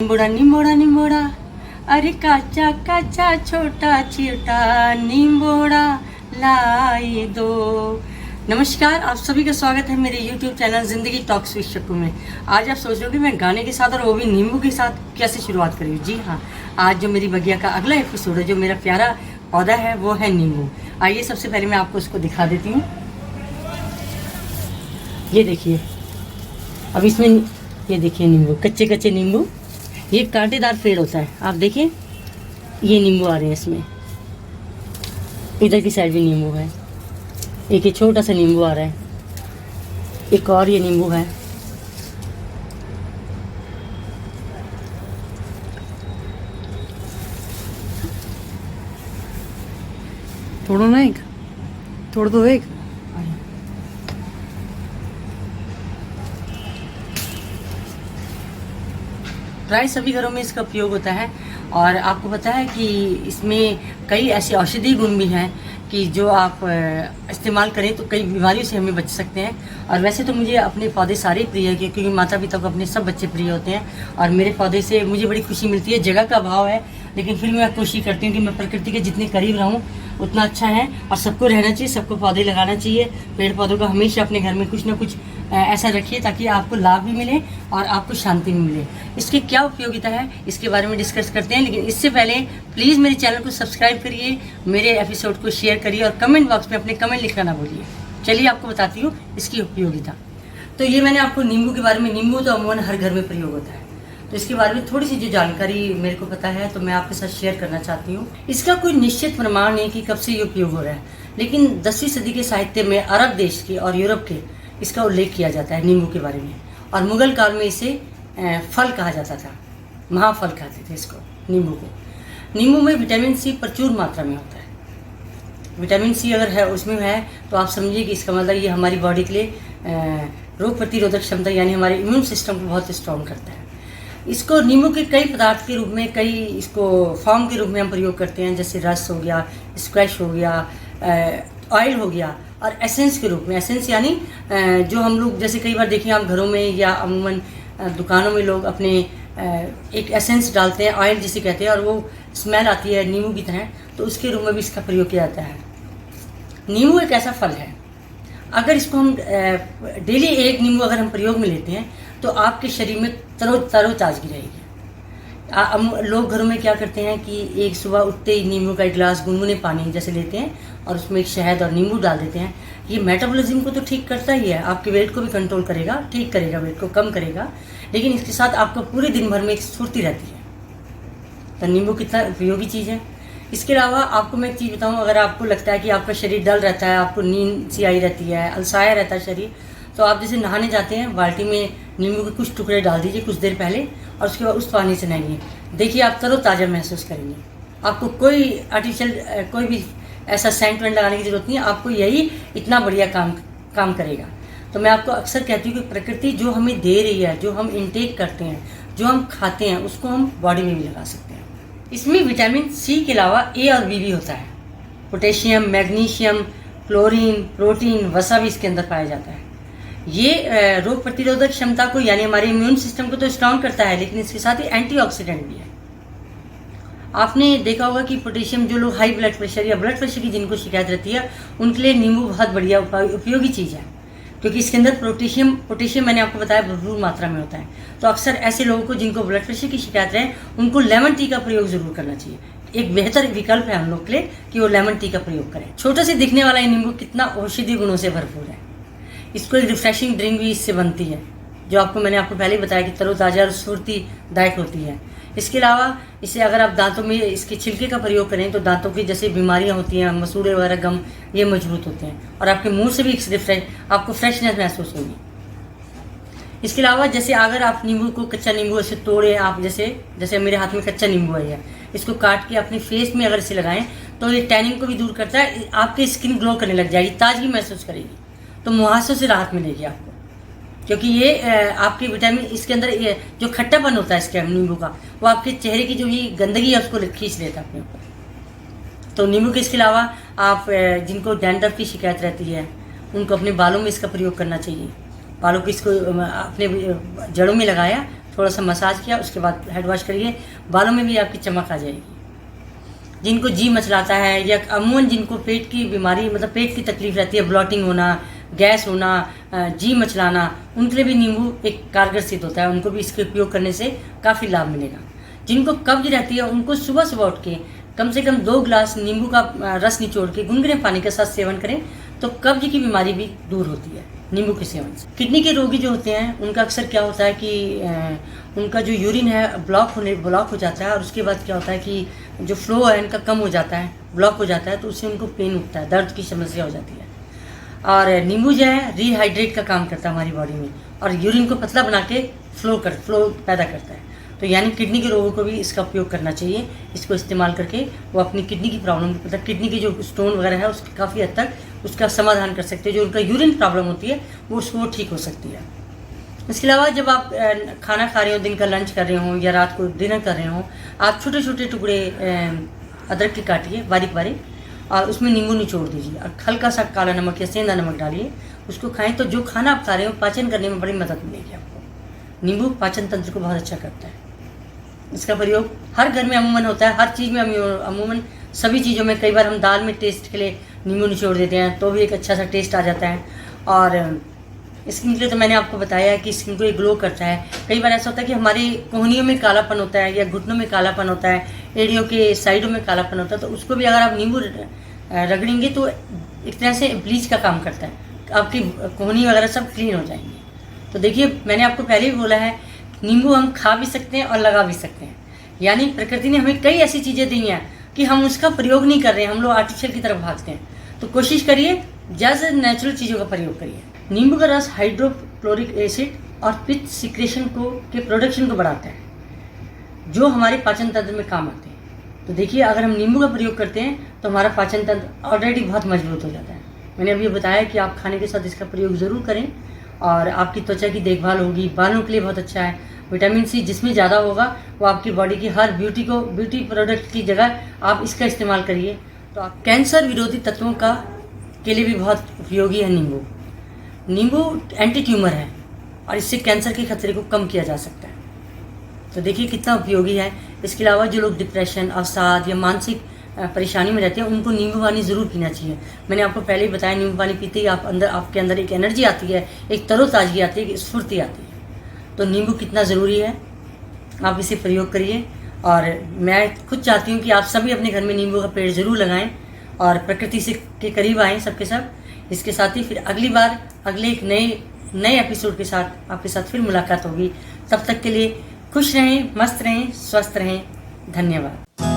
निंबोड़ा निंबोड़ा निंबोड़ा, अरे काचा काचा छोटा छोटा निंबोड़ा लाई दो। नमस्कार, आप सभी का स्वागत है मेरे YouTube चैनल ज़िंदगी टॉक्स विद शक्कू में। आज आप सोच रहे हो कि मैं गाने के साथ और वो भी नींबू के साथ कैसे शुरुआत करूँ। जी हाँ, आज जो मेरी बगिया का अगला एपिसोड है, जो मेरा प्यारा पौधा है, वो है नींबू। आइए सबसे पहले मैं आपको उसको दिखा देती हूँ। ये देखिए, अब इसमें ये देखिए नींबू, कच्चे कच्चे नींबू। ये कांटेदार पेड़ होता है, आप देखिए ये नींबू आ रहे हैं इसमें। इधर की साइड भी नींबू है, एक ये छोटा सा नींबू आ रहा है, एक और ये नींबू है। तोड़ो ना, एक तोड़ दो एक। प्राय सभी घरों में इसका उपयोग होता है और आपको पता है कि इसमें कई ऐसे औषधीय गुण भी हैं कि जो आप इस्तेमाल करें तो कई बीमारियों से हमें बच सकते हैं। और वैसे तो मुझे अपने पौधे सारे प्रिय है, क्योंकि माता पिता को अपने सब बच्चे प्रिय होते हैं और मेरे पौधे से मुझे बड़ी खुशी मिलती है। जगह का अभाव है, लेकिन फिर मैं कोशिश करती हूँ कि मैं प्रकृति के जितने करीब रहूँ उतना अच्छा है। और सबको रहना चाहिए, सबको पौधे लगाना चाहिए। पेड़ पौधों को हमेशा अपने घर में कुछ ना कुछ ऐसा रखिए ताकि आपको लाभ भी मिले और आपको शांति भी मिले। इसकी क्या उपयोगिता है इसके बारे में डिस्कस करते हैं, लेकिन इससे पहले प्लीज़ मेरे चैनल को सब्सक्राइब करिए, मेरे एपिसोड को शेयर करिए और कमेंट बॉक्स में अपने कमेंट लिखना ना भूलिए। चलिए आपको बताती हूँ इसकी उपयोगिता। तो ये मैंने आपको नींबू के बारे में, नींबू तो अमूमन हर घर में प्रयोग होता है, तो इसके बारे में थोड़ी सी जो जानकारी मेरे को पता है तो मैं आपके साथ शेयर करना चाहती हूँ। इसका कोई निश्चित प्रमाण नहीं कि कब से ये उपयोग हो रहा है, लेकिन 10वीं सदी के साहित्य में अरब देश के और यूरोप के इसका उल्लेख किया जाता है नींबू के बारे में। और मुगल काल में इसे फल कहा जाता था, महाफल कहते थे इसको, नींबू को। नींबू में विटामिन सी प्रचुर मात्रा में होता है। विटामिन सी अगर है उसमें है तो आप समझिए कि इसका मतलब ये हमारी बॉडी के लिए रोग प्रतिरोधक क्षमता यानी हमारे इम्यून सिस्टम को बहुत स्ट्रॉन्ग करता है। इसको नींबू के कई पदार्थ के रूप में, कई इसको फॉर्म के रूप में हम प्रयोग करते हैं, जैसे रस हो गया, स्क्वैश हो गया, ऑयल हो गया, और एसेंस के रूप में। एसेंस यानी जो हम लोग जैसे कई बार देखिए आप घरों में या अमूमन दुकानों में लोग अपने एक एसेंस डालते हैं, ऑयल जिसे कहते हैं, और वो स्मेल आती है नींबू की तरह, तो उसके रूप में भी इसका प्रयोग किया जाता है। नींबू एक ऐसा फल है, अगर इसको हम डेली एक नींबू अगर हम प्रयोग में लेते हैं तो आपके शरीर में तरोताजगी रहेगी। लोग घरों में क्या करते हैं कि एक सुबह उठते ही नींबू का एक गिलास गुनगुने पानी जैसे लेते हैं और उसमें एक शहद और नींबू डाल देते हैं। ये मेटाबॉलिज्म को तो ठीक करता ही है, आपके वेट को भी कंट्रोल करेगा, ठीक करेगा, वेट को कम करेगा, लेकिन इसके साथ आपको पूरे दिन भर में एक स्फूर्ति रहती है। तो नींबू कितना उपयोगी चीज़ है। इसके अलावा आपको मैं एक चीज़ बताऊँ, अगर आपको लगता है कि आपका शरीर डल रहता है, आपको नींद सी आई रहती है, अलसाया रहता है शरीर, तो आप जैसे नहाने जाते हैं, बाल्टी में नींबू के कुछ टुकड़े डाल दीजिए कुछ देर पहले, और उसके बाद उस पानी से नहाइए। देखिए आप तरोताज़ा महसूस करेंगे। आपको कोई आर्टिफिशियल कोई भी ऐसा सेंट वेंट लगाने की जरूरत नहीं है, आपको यही इतना बढ़िया काम करेगा। तो मैं आपको अक्सर कहती हूँ कि प्रकृति जो हमें दे रही है, जो हम इनटेक करते हैं, जो हम खाते हैं, उसको हम बॉडी में भी लगा सकते हैं। इसमें विटामिन सी के अलावा ए और बी भी होता है। पोटेशियम, मैग्नीशियम, क्लोरीन, प्रोटीन, वसा भी इसके अंदर पाया जाता है। ये रोग प्रतिरोधक क्षमता को यानी हमारे इम्यून सिस्टम को तो स्ट्रॉन्ग करता है, लेकिन इसके साथ ही एंटीऑक्सीडेंट भी है। आपने देखा होगा कि पोटेशियम, जो लोग हाई ब्लड प्रेशर या ब्लड प्रेशर की जिनको शिकायत रहती है, उनके लिए नींबू बहुत बढ़िया उपयोगी चीज़ है, क्योंकि इसके अंदर पोटेशियम मैंने आपको बताया भरपूर मात्रा में होता है। तो अक्सर ऐसे लोगों को जिनको ब्लड प्रेशर की शिकायत रहे, उनको लेमन टी का प्रयोग जरूर करना चाहिए। एक बेहतर विकल्प है हम लोग के लिए कि वो लेमन टी का प्रयोग करें। छोटे से दिखने वाला ये नींबू कितना औषधीय गुणों से भरपूर है। इसको एक रिफ्रेशिंग ड्रिंक भी इससे बनती है, जो मैंने आपको पहले बताया कि तरोताज़ा और स्फूर्तिदायक होती है। इसके अलावा इसे अगर आप दांतों में इसके छिलके का प्रयोग करें तो दांतों की जैसे बीमारियां होती हैं, मसूड़े वगैरह, गम, ये मजबूत होते हैं और आपके मुंह से भी आपको फ्रेशनेस महसूस होगी। इसके अलावा जैसे अगर आप नींबू को, कच्चा नींबू ऐसे तोड़े, आप जैसे मेरे हाथ में कच्चा नींबू है, इसको काट के अपने फेस में अगर इसे लगाएं तो ये टैनिंग को भी दूर करता है, आपकी स्किन ग्लो करने लग जाएगी, ताजगी महसूस करेगी, तो मुहासों से राहत मिलेगी आपको। क्योंकि ये आपके विटामिन, इसके अंदर ये जो खट्टापन होता है इसके नींबू का, वो आपके चेहरे की जो भी गंदगी है उसको खींच लेता है अपने ऊपर। तो नींबू के इसके अलावा आप जिनको डैंड्रफ की शिकायत रहती है उनको अपने बालों में इसका प्रयोग करना चाहिए। बालों को इसको अपने जड़ों में लगाया, थोड़ा सा मसाज किया, उसके बाद हेड वॉश करिए, बालों में भी आपकी चमक आ जाएगी। जिनको जी मचलाता है या अमूमन जिनको पेट की बीमारी मतलब पेट की तकलीफ रहती है, ब्लॉटिंग होना, गैस होना, जी मचलाना, उनके लिए भी नींबू एक कारगर सिद्ध होता है। उनको भी इसके उपयोग करने से काफ़ी लाभ मिलेगा। जिनको कब्ज रहती है उनको सुबह सुबह उठ के कम से कम 2 गिलास नींबू का रस निचोड़ के गुनगुने पानी के साथ सेवन करें तो कब्ज की बीमारी भी दूर होती है नींबू के सेवन से। किडनी के रोगी जो होते हैं उनका अक्सर क्या होता है कि उनका जो यूरिन है ब्लॉक हो जाता है, और उसके बाद क्या होता है कि जो फ्लो है इनका कम हो जाता है, ब्लॉक हो जाता है, तो उससे उनको पेन उठता है, दर्द की समस्या हो जाती है। और नींबू जो है रिहाइड्रेट का काम करता है हमारी बॉडी में, और यूरिन को पतला बना के फ्लो पैदा करता है। तो यानी किडनी के रोगों को भी इसका उपयोग करना चाहिए। इसको इस्तेमाल करके वो अपनी किडनी की प्रॉब्लम मतलब किडनी की जो स्टोन वगैरह है उसकी काफ़ी हद तक उसका समाधान कर सकते हैं। जो उनका यूरिन प्रॉब्लम होती है वो ठीक हो सकती है। इसके अलावा जब आप खाना खा रहे हो, दिन का लंच कर रहे हो या रात को डिनर कर रहे हो, आप छोटे छोटे टुकड़े अदरक के काटिए बारीक बारीक, और उसमें नींबू निचोड़ दीजिए और हल्का सा काला नमक या सेंधा नमक डालिए, उसको खाएं तो जो खाना आप खा रहे हो पाचन करने में बड़ी मदद मिलेगी आपको। नींबू पाचन तंत्र को बहुत अच्छा करता है। इसका प्रयोग हर घर में अमूमन होता है, हर चीज़ में अमूमन सभी चीज़ों में। कई बार हम दाल में टेस्ट के लिए नींबू निचोड़ देते हैं तो भी एक अच्छा सा टेस्ट आ जाता है। और स्किन के लिए तो मैंने आपको बताया है कि स्किन को एक ग्लो करता है। कई बार ऐसा होता है कि हमारी कोहनियों में कालापन होता है या घुटनों में कालापन होता है, एड़ियों के साइडों में कालापन होता है, तो उसको भी अगर आप नींबू रगड़ेंगे तो एक तरह से ब्लीच का काम करता है, आपकी कोहनी वगैरह सब क्लीन हो जाएंगे। तो देखिए मैंने आपको पहले भी बोला है, नींबू हम खा भी सकते हैं और लगा भी सकते हैं। यानी प्रकृति ने हमें कई ऐसी चीज़ें दी हैं कि हम उसका प्रयोग नहीं कर रहे हैं, हम लोग आर्टिफिशियल की तरफ भागते हैं। तो कोशिश करिए ज़्यादा से नेचुरल चीज़ों का प्रयोग करिए। नींबू का रस हाइड्रोक्लोरिक एसिड और पित्त सिक्रेशन के प्रोडक्शन को बढ़ाता है, जो हमारे पाचन तंत्र में काम आते हैं। तो देखिए अगर हम नींबू का प्रयोग करते हैं तो हमारा पाचन तंत्र ऑलरेडी बहुत मजबूत हो जाता है। मैंने अभी बताया कि आप खाने के साथ इसका प्रयोग ज़रूर करें, और आपकी त्वचा की देखभाल होगी, बालों के लिए बहुत अच्छा है। विटामिन सी जिसमें ज़्यादा होगा वो आपकी बॉडी की हर ब्यूटी प्रोडक्ट की जगह आप इसका इस्तेमाल करिए। तो आप कैंसर विरोधी तत्वों के लिए भी बहुत उपयोगी है नींबू। नींबू एंटी ट्यूमर है और इससे कैंसर के खतरे को कम किया जा सकता है। तो देखिए कितना उपयोगी है। इसके अलावा जो लोग डिप्रेशन, अवसाद या मानसिक परेशानी में रहते हैं उनको नींबू पानी ज़रूर पीना चाहिए। मैंने आपको पहले ही बताया, नींबू पानी पीते ही आपके अंदर एक एनर्जी आती है, एक तरोताजगी आती है, एक स्फूर्ति आती है। तो नींबू कितना ज़रूरी है, आप इसे प्रयोग करिए। और मैं खुद चाहती हूँ कि आप सभी अपने घर में नींबू का पेड़ ज़रूर लगाएं और प्रकृति से के करीब आएँ सबके सब। इसके साथ ही फिर अगली बार अगले एक नए एपिसोड के साथ आपके साथ फिर मुलाकात होगी। तब तक के लिए खुश रहें, मस्त रहें, स्वस्थ रहें। धन्यवाद।